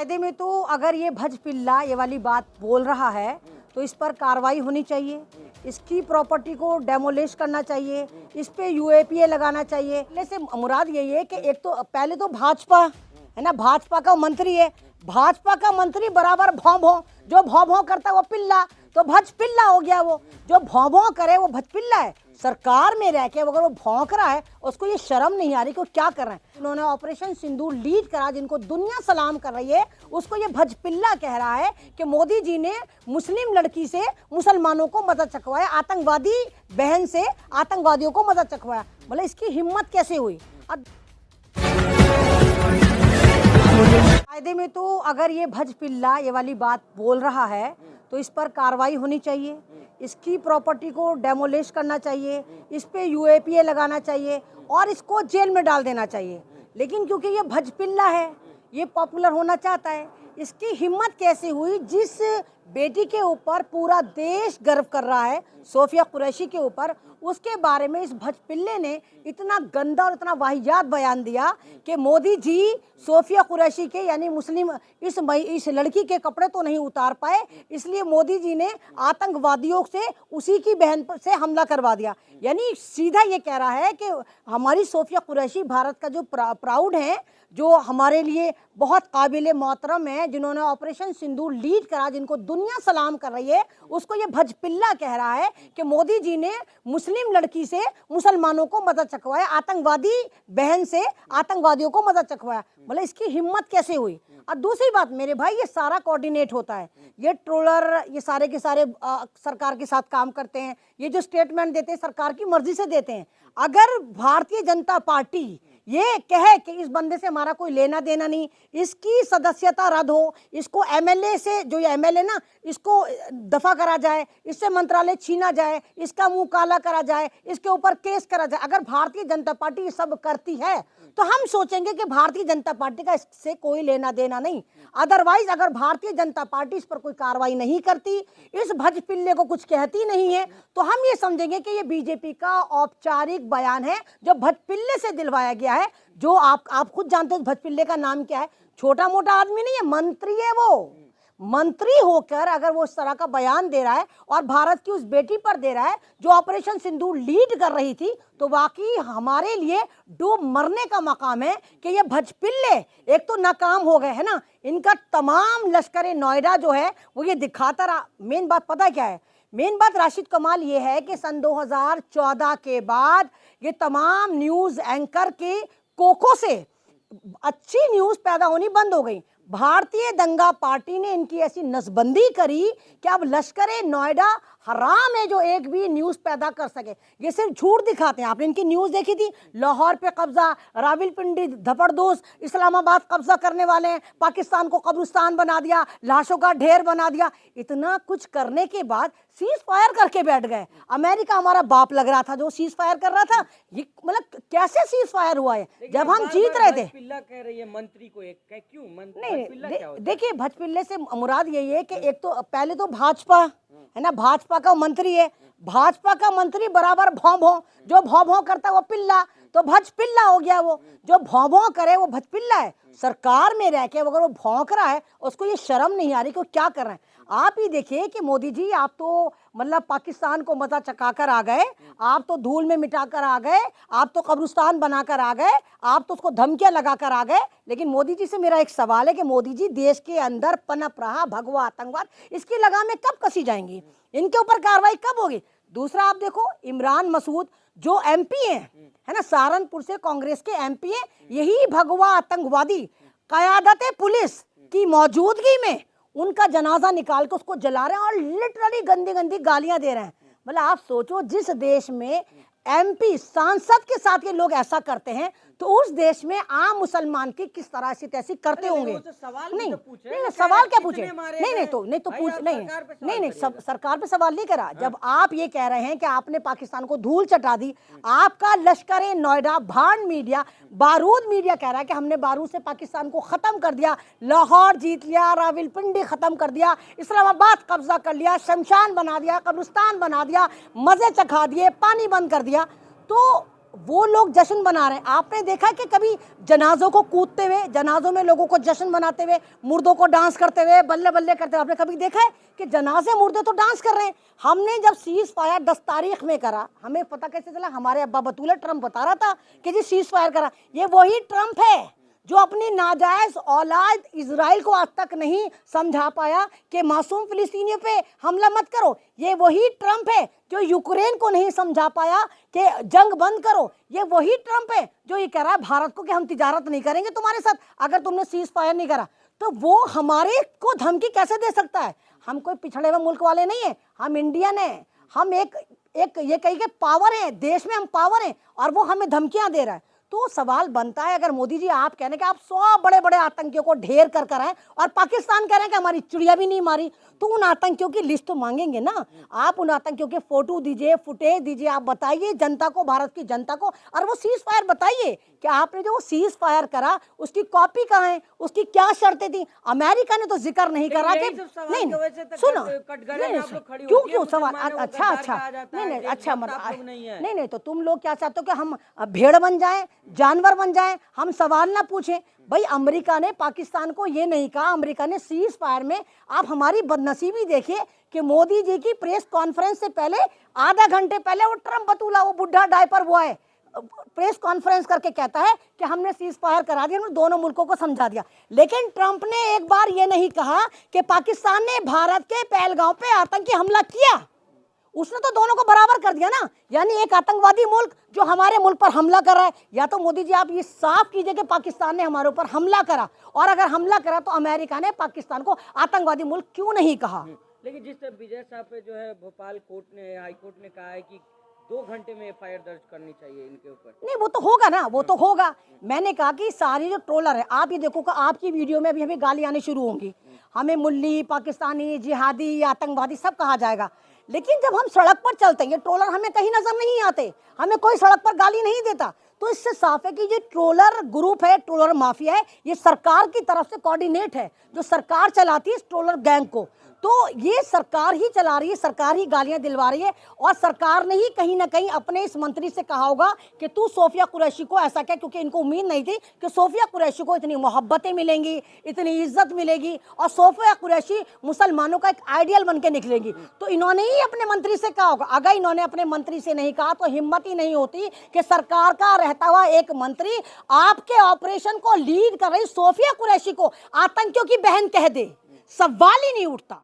कायदे में तो अगर ये भजपिल्ला ये वाली बात बोल रहा है तो इस पर कार्रवाई होनी चाहिए, इसकी प्रॉपर्टी को डेमोलिश करना चाहिए, इस पे यूएपीए लगाना चाहिए। से मुराद यही है कि एक तो पहले तो भाजपा है ना, भाजपा का मंत्री है, भाजपा का मंत्री बराबर भौं भौं, जो भौं भौं करता है वो पिल्ला, तो भजपिल्ला हो गया। वो जो भौं भौं करे वो भजपिल्ला है। सरकार में रह के अगर वो भौंक रहा है, उसको ये शर्म नहीं आ रही कि वो क्या कर रहे हैं। उन्होंने ऑपरेशन सिंदूर लीड करा, जिनको दुनिया सलाम कर रही है, उसको ये भजपिल्ला कह रहा है कि मोदी जी ने मुस्लिम लड़की से मुसलमानों को मदद चखवाया, आतंकवादी बहन से आतंकवादियों को मदद चखवाया। बोले इसकी हिम्मत कैसे हुई। कायदे में तो अगर ये भजपिल्ला ये वाली बात बोल रहा है तो इस पर कार्रवाई होनी चाहिए, इसकी प्रॉपर्टी को डेमोलिश करना चाहिए, इस पे यूएपीए लगाना चाहिए और इसको जेल में डाल देना चाहिए। लेकिन क्योंकि ये भजपिल्ला है, ये पॉपुलर होना चाहता है, इसकी हिम्मत कैसे हुई। जिस बेटी के ऊपर पूरा देश गर्व कर रहा है, सोफिया कुरैशी के ऊपर, उसके बारे में इस भजपिल्ले ने इतना गंदा और इतना वाहियात बयान दिया कि मोदी जी सोफिया कुरैशी के यानी मुस्लिम इस लड़की के कपड़े तो नहीं उतार पाए, इसलिए मोदी जी ने आतंकवादियों से उसी की बहन से हमला करवा दिया। यानी सीधा ये कह रहा है कि हमारी सोफिया कुरैशी भारत का जो प्राउड है, जो हमारे लिए बहुत काबिल मोहतरम है, जिन्होंने ऑपरेशन सिंदूर लीड करा, जिनको दुनिया सलाम कर रही है, उसको ये भजपिल्ला कह रहा है कि मोदी जी ने मुस्लिम लड़की से मुसलमानों को मदद चखवाया, आतंकवादी बहन से आतंकवादियों को मदद चखवाया। बोले इसकी हिम्मत कैसे हुई। और दूसरी बात मेरे भाई, ये सारा कोऑर्डिनेट होता है, ये ट्रोलर ये सारे के सारे सरकार के साथ काम करते हैं, ये जो स्टेटमेंट देते हैं सरकार की मर्जी से देते हैं। अगर भारतीय जनता पार्टी ये कहे कि इस बंदे से हमारा कोई लेना देना नहीं, इसकी सदस्यता रद्द हो, इसको एमएलए से, जो ये एमएलए ना, इसको दफा करा जाए, इससे मंत्रालय छीना जाए, इसका मुंह काला करा जाए, इसके ऊपर केस करा जाए, अगर भारतीय जनता पार्टी ये सब करती है तो हम सोचेंगे कि भारतीय जनता पार्टी का इससे कोई लेना देना नहीं। अदरवाइज अगर भारतीय जनता पार्टी इस पर कोई कार्रवाई नहीं करती, इस भजपिल्ले को कुछ कहती नहीं है, तो हम ये समझेंगे कि ये बीजेपी का औपचारिक बयान है जो भजपिल्ले से दिलवाया गया है। जो आप खुद जानते हो भजपिल्ले का नाम क्या है, छोटा मोटा आदमी नहीं है, मंत्री है। वो मंत्री होकर अगर वो इस तरह का बयान दे रहा है और भारत की उस बेटी पर दे रहा है जो ऑपरेशन सिंदूर लीड कर रही थी, तो वाकई हमारे लिए डूब मरने का मकाम है कि ये भजपिल्ले एक तो नाकाम हो गए है ना। इनका तमाम लश्कर नोएडा जो है वो ये दिखाता रहा। मेन बात पता क्या है, मेन बात राशिद कमाल ये है कि सन 2014 के बाद ये तमाम न्यूज़ एंकर के कोखों से अच्छी न्यूज़ पैदा होनी बंद हो गई। भारतीय दंगा पार्टी ने इनकी ऐसी नसबंदी करी कि अब लश्कर नोएडा हराम है जो एक भी न्यूज़ पैदा कर सके। ये सिर्फ झूठ दिखाते हैं। आपने इनकी न्यूज़ देखी थी, लाहौर पे कब्जा, रावलपिंडी धपड़दोस, इस्लामाबाद कब्जा करने वाले हैं, पाकिस्तान को कब्रिस्तान बना दिया, लाशों का ढेर बना दिया। इतना कुछ करने के बाद सीज फायर करके बैठ गए। अमेरिका हमारा बाप लग रहा था जो सीज फायर कर रहा था। ये मतलब कैसे सीज फायर हुआ है जब हम जीत रहे थे। कह रही है मंत्री को एक क्यों नहीं, देखिए भजपिल्ले से मुराद यही है कि एक तो पहले तो भाजपा है ना, भाजपा का मंत्री है, भाजपा का मंत्री बराबर भौं भौं, जो भौं भौं करता है वो पिल्ला, तो भजपिल्ला हो गया। वो जो भौं भौं करे वो भजपिल्ला है। सरकार में रह के अगर वो भौंक रहा है, उसको ये शर्म नहीं आ रही कि वो क्या कर रहे हैं। आप ही देखिए कि मोदी जी, आप तो मतलब पाकिस्तान को मजा चका कर आ गए, आप तो धूल में मिटा कर आ गए, आप तो कब्रिस्तान बनाकर आ गए, आप तो उसको धमकियां लगा कर आ गए। लेकिन मोदी जी से मेरा एक सवाल है कि मोदी जी, देश के अंदर पनप रहा भगवा आतंकवाद, इसकी लगामें कब कसी जाएंगी, इनके ऊपर कार्रवाई कब होगी। दूसरा आप देखो, इमरान मसूद जो एमपी है ना, सहारनपुर से कांग्रेस के एमपी हैं, यही भगवा आतंकवादी क़यादत पुलिस की मौजूदगी में उनका जनाजा निकाल के उसको जला रहे हैं और लिटरली गंदी गंदी गालियां दे रहे हैं। मतलब आप सोचो, जिस देश में एमपी सांसद के साथ ये लोग ऐसा करते हैं, तो उस देश में आम मुसलमान की किस तरह से तैसी करते होंगे। नहीं, सवाल क्या पूछे, नहीं, सरकार पे सवाल नहीं करा। जब आप ये कह रहे हैं कि आपने पाकिस्तान को धूल चटा दी, आपका लश्कर नोएडा भांड मीडिया, बारूद मीडिया कह रहा है कि हमने बारूद से पाकिस्तान को खत्म कर दिया, लाहौर जीत लिया, रावलपिंडी खत्म कर दिया, इस्लामाबाद कब्जा कर लिया, शमशान बना दिया, कब्रिस्तान बना दिया, मजे चखा दिए, पानी बंद कर दिया। तो वो लोग जश्न मना रहे हैं। आपने देखा है कि कभी जनाजों को कूदते हुए, जनाजों में लोगों को जश्न मनाते हुए, मुर्दों को डांस करते हुए, बल्ले बल्ले करते हुए आपने कभी देखा है कि जनाजे मुर्दे तो डांस कर रहे हैं? हमने जब सीज फायर 10 तारीख में करा, हमें पता कैसे चला? हमारे अब्बा बतूले ट्रम्प बता रहा था कि जी सीज फायर करा। ये वही ट्रम्प है जो अपनी नाजायज औलाद इजराइल को आज तक नहीं समझा पाया कि मासूम फिलिस्तीनियों पे हमला मत करो। ये वही ट्रम्प है जो यूक्रेन को नहीं समझा पाया कि जंग बंद करो। ये वही ट्रम्प है जो ये कह रहा है भारत को कि हम तिजारत नहीं करेंगे तुम्हारे साथ अगर तुमने सीज फायर नहीं करा। तो वो हमारे को धमकी कैसे दे सकता है? हम कोई पिछड़े हुए मुल्क वाले नहीं है, हम इंडियन है, हम एक ये कही के पावर है, देश में हम पावर हैं, और वो हमें धमकियां दे रहा है। तो सवाल बनता है, अगर मोदी जी आप कहने कि आप 100 बड़े बड़े आतंकियों को ढेर कर आए और पाकिस्तान कह रहे हैं कि हमारी चिड़िया भी नहीं मारी, तो उन आतंकियों की लिस्ट तो मांगेंगे ना। आप उन आतंकियों के फोटो दीजिए, फुटेज दीजिए, आप बताइए जनता को, भारत की जनता को, और वो सीज फायर बताइए कि आपने जो सीज फायर करा उसकी कॉपी कहाँ है, उसकी क्या शर्तें थी। अमेरिका ने तो जिक्र नहीं करा कि नहीं सुनो क्यों सवाल अच्छा नहीं अच्छा नहीं तो तुम लोग क्या चाहते हो कि हम भेड़ बन जाएं, जानवर बन जाएं, हम सवाल ना पूछें? भाई अमेरिका ने पाकिस्तान को ये नहीं कहा, अमेरिका ने सीज फायर में, आप हमारी बदनसीबी देखिए कि मोदी जी की प्रेस कॉन्फ्रेंस से पहले आधा घंटे पहले वो ट्रम्प बतूला, वो बुढ़ा डायपर वो है, प्रेस कॉन्फ्रेंस करके कहता है कि हमने सीज फायर करा दिया, हमने दोनों मुल्कों को समझा दिया। लेकिन ट्रंप ने एक बार ये नहीं कहा कि पाकिस्तान ने भारत के पहलगांव पे आतंकी हमला किया। उसने तो दोनों को बराबर कर दिया ना। यानी एक आतंकवादी मुल्क जो हमारे मुल्क पर हमला कर रहा है, या तो मोदी जी आप ये साफ कीजिए कि पाकिस्तान ने हमारे ऊपर हमला करा, और अगर हमला करा तो अमेरिका ने पाकिस्तान को आतंकवादी मुल्क क्यों नहीं कहा? लेकिन जिस तरह विजय साहब पे जो है भोपाल कोर्ट ने, हाई कोर्ट ने कहा है कि 2 घंटे में एफआईआर दर्ज करनी चाहिए इनके ऊपर। नहीं वो तो होगा ना, वो तो होगा। मैंने कहा कि सारी जो ट्रोलर है, आप ये देखो कि आपकी वीडियो में भी हमें गाली आनी शुरू होंगी, हमें मुल्ली, पाकिस्तानी, जिहादी, आतंकवादी सब कहा जाएगा। लेकिन जब हम सड़क पर चलते हैं, ये ट्रोलर हमें कहीं नजर नहीं आते, हमें कोई सड़क पर गाली नहीं देता। तो इससे साफ है कि ये ट्रोलर ग्रुप है, ट्रोलर माफिया है, ये सरकार की तरफ से कोऑर्डिनेट है, जो सरकार चलाती है इस ट्रोलर गैंग को। तो ये सरकार ही चला रही है, सरकार ही गालियां दिलवा रही है, और सरकार ने ही कहीं ना कहीं अपने इस मंत्री से कहा होगा कि तू सोफिया कुरैशी को ऐसा क्या, क्योंकि इनको उम्मीद नहीं थी कि सोफिया कुरैशी को इतनी मोहब्बतें मिलेंगी, इतनी इज्जत मिलेगी, और सोफिया कुरैशी मुसलमानों का एक आइडियल बन के निकलेगी। तो इन्होंने ही अपने मंत्री से कहा होगा। अगर इन्होंने अपने मंत्री से नहीं कहा तो हिम्मत ही नहीं होती कि सरकार का रहता हुआ एक मंत्री आपके ऑपरेशन को लीड कर रही सोफिया कुरैशी को आतंकियों की बहन कह दे। सवाल ही नहीं उठता।